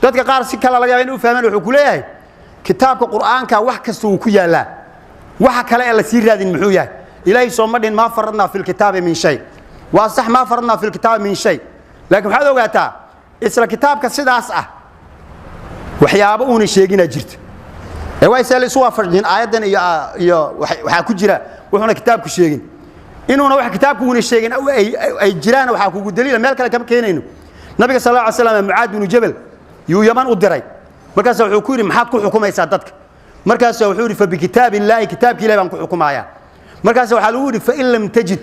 dadka qaar si kala laga yaabay inuu fahmaan wuxuu ku leeyahay kitaabka quraanka wax kasta uu ku yaala waxa kale ee la sii raadin muxuu yahay ilaahay soo madhin ma faradna fil kitaabi min shay wa sah ma faradna fil kitaabi min shay laakiin waxa ogaataa isla kitaabka sidaas ah waxyaabo uu sheegina jirta ee way sal isu waafajin aayadan iyo waxa ku jira wuxuuna kitaabku sheegin inuuna wax kitaabku uu sheegin ay jiraan waxa kugu daliil meel kale kama keenayno nabiga sallallahu alayhi wasallam muaad ibn jabal yuu yaman u diray markaas wuxuu ku yiri maxaad ku xukumaysaa dadka markaas wuxuu yiri fa bi kitaabillahi kitaabki ilaahay baan ku xukumaaya markaas waxa lagu yiri fa in lam tajid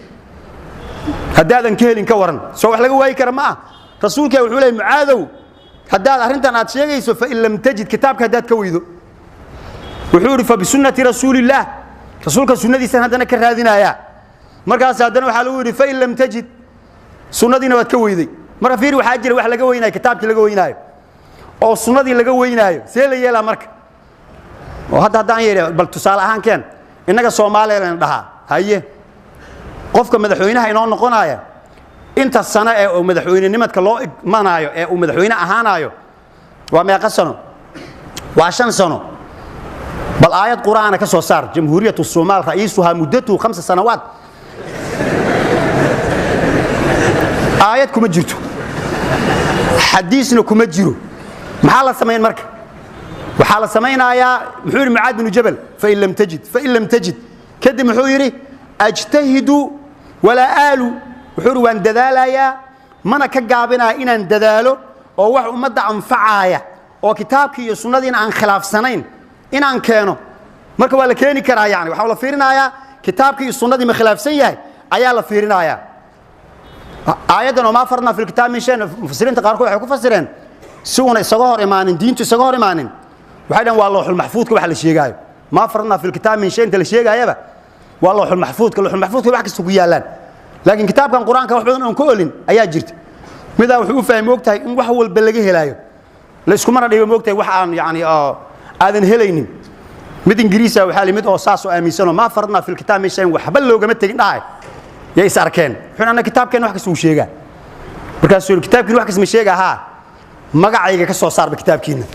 hadaadan ka helin ka waran soo wax laga waayay kara ma rasuulka wuxuu leeyahay muaadow hadaad arintan aad sheegayso fa in lam tajid kitaabka hadaad ka weydo wuxuu yiri fa bi sunnati rasuulillah rasuulka sunnadiisa hadana ka raadinaya markaas hadana waxa lagu yiri fa in lam tajid sunnadiina waad ka weyday marka fiir waxa jira wax laga weynaay kitaabki laga weynaayo oo sunnadii laga weynaayo see la yeelaa marka oo hadaan yeelay bal tusaale ahaan keen inaga Soomaaliyeed dhaha haye qofka madaxweynaha inoo noqonaya inta sano ee uu madaxweynenimadka loo igmanaayo ee uu madaxweyne ahaanayo waa meeqa sano waa 5 sano bal aayad quraana ka soo saar jamhuuriyadda Soomaal ra'iisuha muddatu 5 sanawaat aayad kuma jirto xadiisna kuma jiro maxaa la sameeyay marka waxa la sameeynayaa muxuu yiri muaad ibn jabal fa in lam tajid kadib muxuu yiri ajtahidu wala aalu wuxuu yiri waan dadaalaya mana ka gaabinaa inaan dadaalo oo wax umada anfacaaya oo kitaabkii iyo sunnadiina aan khilaafsanayn inaan keeno marka waa la keeni karaa yaani waxa la fiirinayaa kitaabkii iyo sunnadii ma khilaafsan yahay ayaa la fiirinayaa aayadan ma farna fil kitaab min shay mufassiriinta qaar waxay ku fasireen si una isaga hor imaanin diintu isaga hor imaanin waxay dhan waa lawhul mahfuudka wax la sheegayo ma farna fil kitaab min shay inta la sheegayaba waa lawhul mahfuudka wax kasta ku yaalaan laakiin kitaabkan quraanka wax badan oo ku olin ayaa jirta midaa wuxuu u fahmay ogtahay in wax walba laga helayo la isku mar dhigo ogtahay wax aan yaani aadan helaynin mid ingiriisi waxa la mid oo saas oo aaminsan ma farna fil kitaab min shay waxba loogama tagin dhahay ya is arkeen xunana kitaabkeen wax ka soo sheega markaas uu kitaabkeen wax ka soo sheega ha magacayga ka soo saarba kitaabkiina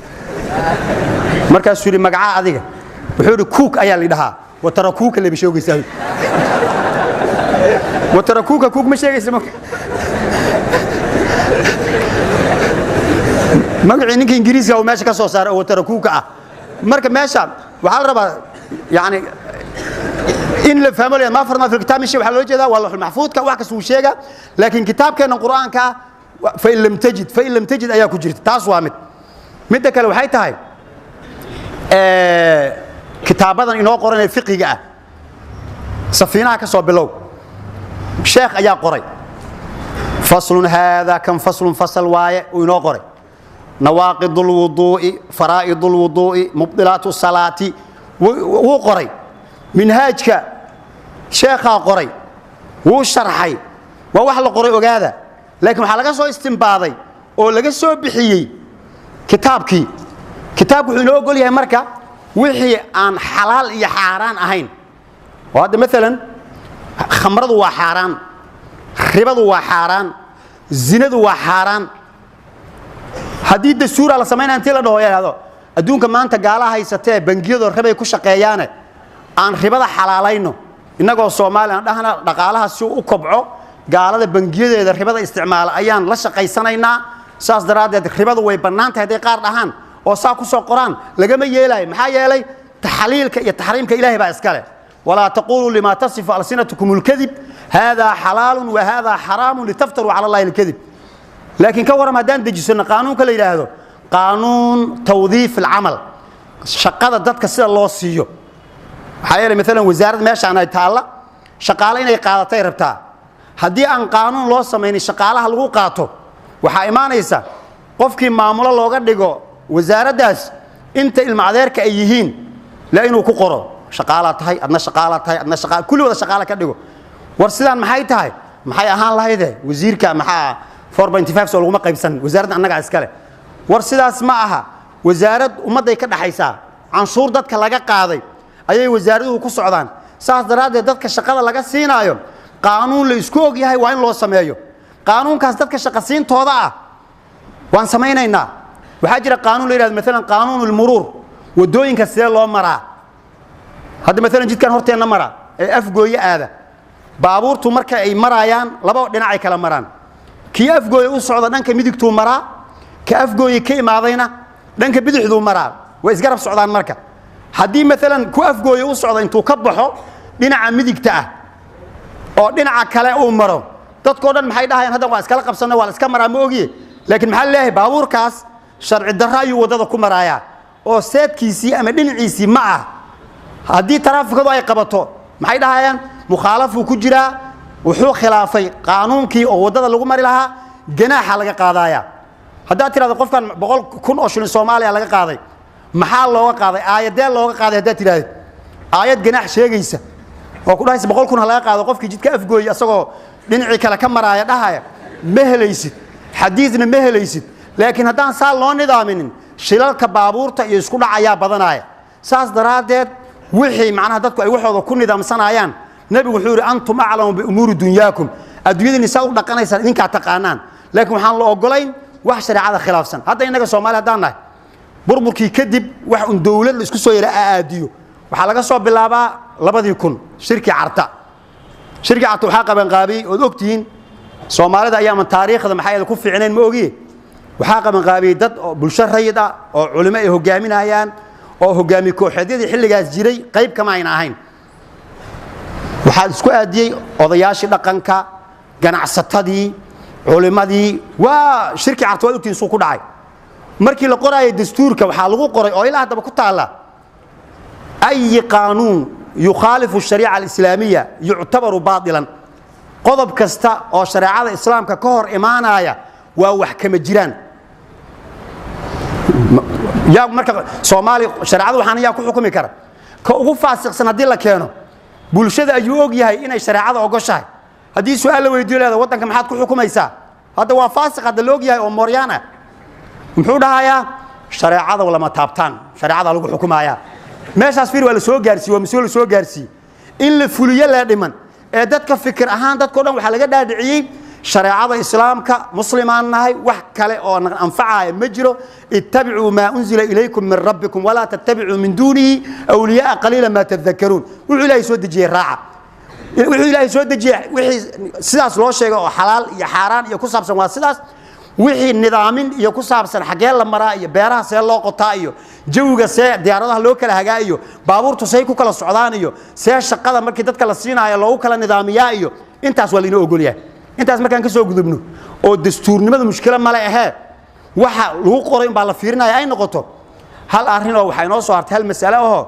markaas uu magaca adiga wuxuu yiri cook ayaa la dhahaa watarakuuka la bishoogaysaa watarakuuka cook ma sheegaysaa magaci ninka ingiriisiga oo meesha ka soo saaray watarakuuka ah marka meesha waxa la rabaa yaani إن الفاميليا ما فرنا في الكتاب شيء وحلو جدا والله المحفوظ كواحد كسو شيء لكن كتاب كان القرآن فإن لم تجد أياك جريت تاسوا مد كلو حيت هاي كتاب هذا إنه قرآن الفقه جاء سفينة كسب بلو شيخ أيا قري فصل هذا كم فصل واي وإنه قري نواقض الوضوء فرائض الوضوء مبطلات الصلاة وقري منهاجك شيخا قري وو شرحي وواح لا قري اوغادا لكن waxa laga soo istinbaaday oo laga soo bixiyay kitaabkii wuxuu inoo ogol yahay marka wixii aan xalaal iyo xaraan ahayn wada midalan khamradu waa xaraan ribadu waa xaraan zinadu waa xaraan hadii dastuur la sameeyay inta la dhaho adduunka maanta gaalaha haysatee bangiyada ribay ku shaqeeyaan aan ribada xalaalayno inagoo Soomaaliya dhahna dhaqaalaha si uu kobco gaalada bangiyadeeda ribada isticmaal ayaan la shaqeysanaynaa saas daraadeed ribadu way banaantahay haday qaar dhahan oo saa ku soo qoraan lagama yeelay maxaa yeelay taxliilka iyo tahriimka ilaahay baa iska leh wala taqulu lima tasifu alsinatukum alkadhib hada halal wa hada haram litaftaru ala allahi alkadhib laakiin ka waram hadaan dejisano qaanuunka la yiraahdo qaanuun tawdiif alamal shaqada dadka sida loo siiyo حيالي مثلا وزارة ماشي أنا يتعلق شقالين يقاطع ربطة هدي أن قانون لو سميني شقالها لغو قاطو وحايمان يسا قفكي معمولة لغا ديغو وزارة داس انت المعذير كأيهين لأنه كقرو شقالات هاي أدنا شقالات هاي أدنا شقال كل وذا شقالة كديغو ورسلان محاي تهاي محاي أهان الله يده وزير كمحا 4.5 سو لغو مقايبسان وزارة أنك عسكالي ورسلان اسمعها وزارة ومدى يكاد حيسا عنصور دادك لغا قاضي ayay wasaaraduhu ku socdaan saas daraadeed dadka shaqada laga siinaayo qaanuun la isku og yahay waa in loo sameeyo qaanuunkaas dadka shaqo siintooda ah waan sameeynaynaa وحاجر قانون ليراد مثلا قانون المرور ودوين كسير الله مرا هذا مثلا جد كان هرتين مرا أفجوي هذا بابور تمرك أي مرايان لبا دناعي كلام مران كي أفجوي وصعد دنك ميدك تو مرا كأفجوي كي معضينا دنك بدح ذو مرا وإسقرب صعدان مركا هدي مثلا كو أفجوي وصعد أنتو كبحوا دناع ميدك تأه أو دناع كلا أو مرا تذكرون محيدها هذا واسكال قبصنا واسكال مرا موجي لكن محل له بابور كاس شرع الدراي وضد كمرايا أو سيد كيسي أما دنعيسي معه هدي ترافق أي قبطه محيدها مخالف وكجرا وحو خلافي قانون كي أو وضد لغو مري لها جناح لغا قاضايا هذا ترى هذا قفكان بقول كن أشلين سوماليا لغا قاضي محل لغا قاضي آيات ديال لغا قاضي هذا ترى آيات جناح شيء وكل هاي بقول كن لغا قاضي قفك جد كأفجوي أسقو دنعي كلا كمرايا دهايا مهليسد حديثنا مهليسد لكن هذا صار لون نظامين شلال كبابورتا يسكو دعيا بدنايا ساس درادد وحي معناها dadku ay waxooda ku nidaamsanayaan nabigu wuxuu yiri antum a'lamu bi umuri dunyakum adduunyada nisaa u dhaqanaysan idinka taqaanaan laakiin waxaan la ogolayn wax shariicada khilaafsan hadda inaga Soomaali hadaan nahay burburkii kadib wax un dawlad la isku soo yara aadiyo waxa laga soo bilaabaa 2000 shirki carta waxa qaban qaabi oo ogtiin Soomaalida ayaan taariikhda maxay ku fiicneen ma ogi waxa qaban qaabi dad bulsho rayid ah oo culimo ay hogaaminayaan oo hogaami kooxeedyadii xilligaas jiray qayb kama ayna ahayn waxa isku aadiyay odayaashii dhaqanka ganacsatadii culimadii waa shirki carta waa ogtiin soo ku dhacay markii la qoraayay dastuurka waxa lagu qoray oo ilaa hadaba ku taala ay qaanuun yukhalifu shariica al-islaamiyya yu'tabaru baatilan qodob kasta oo shariicada islaamka ka hor imaanaya waa wax kama jiraan يا مركب سومالي شرعه waxaan yaa ku xukumi kara ka ugu faasiqsan hadii la keeno bulshada ayuu og yahay inay shariicada ogoshahay hadii su'aal la weydiiyo leedahay wadanka maxaad ku xukumaysaa hada waa faasiq hada loo og yahay oo Moryana muxuu dhahayaa shariicada wala ma taabtaan shariicada lagu xukumayaa meeshaas fiir wala soo gaarsiyo mas'uul soo gaarsiyo in la fuliyo la dhiman ee dadka fikir ahaan dadkoo dhan waxa laga dhaadhiciyay شريعة الإسلام كمسلمان نهاي وحكله أو أنفعها مجرو اتبعوا ما أنزل إليكم من ربكم ولا تتبعوا من دونه أولياء قليلا ما تذكرون وعلى يسود جي راعة وعلى يسود جي وحي سلاس لو شيء حلال يا حرام يا كسب سما سلاس وحي النظامين يا كسب سن حاجة لما رأي بيرها سير لو قطايو جوجا سير ديارها لو كلا هجايو بابور تسيكو كلا السعودانيو سير شقة مركزات كلا الصينية يا لو كلا نظاميايو أنت أسولينو أقوليه intaas markaan ka soo gudubno oo dastuurnimada mushkilad ma leeyahay waxa lagu qoray in baa la fiirinaya ay noqoto hal arrin oo waxa inoo soo hartay hal mas'ala oo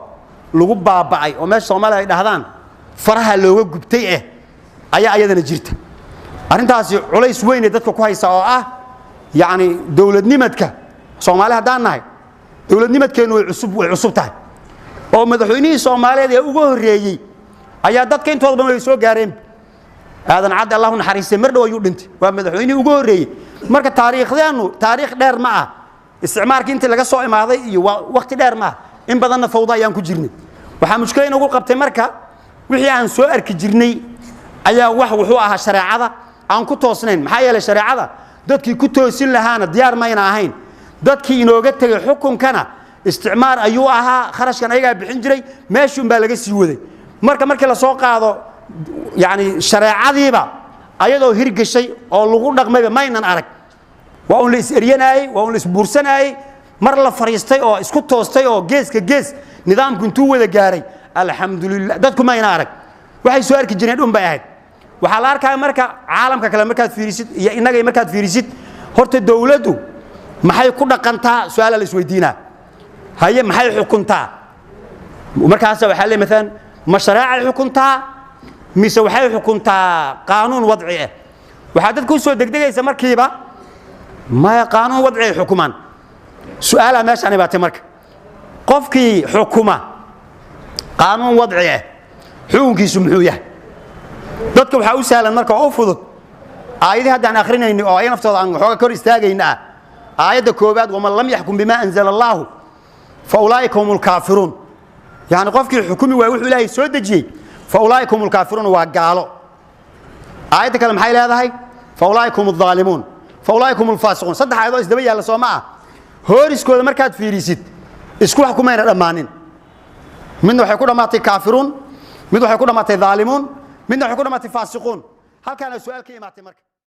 lagu baabacay oo meesha Soomaaliya ay dhahdaan faraha looga gubtay ayaa ayadana jirta arrintaasi culays weyn ee dadka ku haysa oo ah yaani dawladnimadka Soomaaliya hadaan nahay dawladnimadkeenu way cusub tahay oo madaxweynihii Soomaaliyeed ee ugu horeeyay ayaa dadka intooda badan ay soo gaareen هذا عاد الله نحرس مرد ويودنت ومدحويني ugu horeeyay marka taariikhdeenu taariikh dheer ma ah isticmaalka inta laga soo imaaday iyo waqti dheer ma in badan fawda ayaan ku jirnay waxa mushkil inagu qabtay marka wixii aan soo arki jirnay ayaa wuxuu ahaa shariicada aan ku toosnayn maxaa yeelay shariicada dadkii ku toosin lahaana diyaar ma ayna ahayn dadkii inooga tagay xukunkana isticmaal ayuu ahaa kharashkan ayaga bixin jiray meeshun baa laga sii waday markii la soo qaado يعني شريعة ذيبا أيضا هرج الشيء أو لغون رقم ما ينن أرك وأقول لإسرائيل وأقول لإسبورسنا مر الله فريستي أو إسكت توستي أو جيس كجيس نظام كنتوا ولا جاري الحمد لله دتكم ما ينارك وحي سؤالك الجنين بعهد وحلار كان مركا عالم كلام مركز فيريسيت يا إنك مركز فيريسيت هرت الدولة دو ما حي كنا قنتها سؤال السويدينا هي ما حي حكمتها ومركز سوي حل مثلا مشاريع حكمتها mise waxay xukuntaa qaanuun wadci ah waxa dadku soo degdegaysa markiiba ma qaanuun wadci xukuman su'aala meesha ani baatay marka qofkii xukuma qaanuun wadci ah xukunkiisu muxuu yahay dadku waxa u sahlan marka oo fudud aayadii hadaan akhrinayno oo ay naftooda aan xoog kor istaagayna aayada koobaad wama lam yahkum bima anzala Allah fa ulaa'ika humul kaafiruun yani qofkii xukumi waa wuxuu ilaahay soo dajiyay فأولئك هم الكافرون وقالوا آية كلام حي هذا هاي فأولئك هم الظالمون فأولئك هم الفاسقون صدق هذا إزدبيا على سماعة hooriskooda markaad fiirisid isku wax kuma ayna dhamaanin midna waxay ku dhamaatay kaafiruun mid waxay ku dhamaatay zaalimuun midna waxay ku dhamaatay faasiquun halkaana su'aal ka imaatay marka